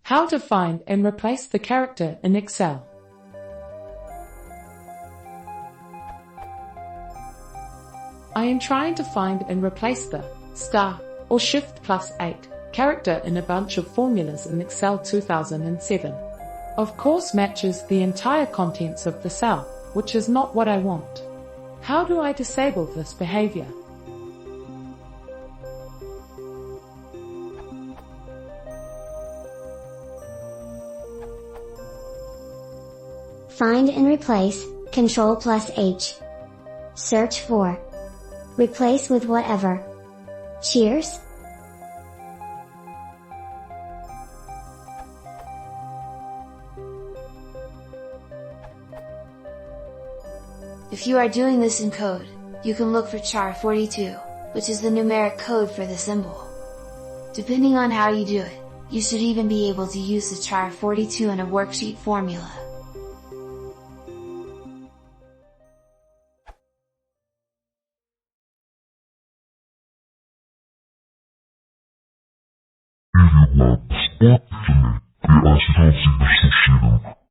How to find and replace the character in Excel. I am trying to find and replace the star or Shift+8 character in a bunch of formulas in Excel 2007. Of course matches the entire contents of the cell, which is not what I want. How do I disable this behavior? Find and replace, Ctrl+H. Search for. Replace with whatever. Cheers! If you are doing this in code, you can look for char42, which is the numeric code for the symbol. Depending on how you do it, you should even be able to use the char42 in a worksheet formula. Или ладно, спортами, и асфальт себе сушилом.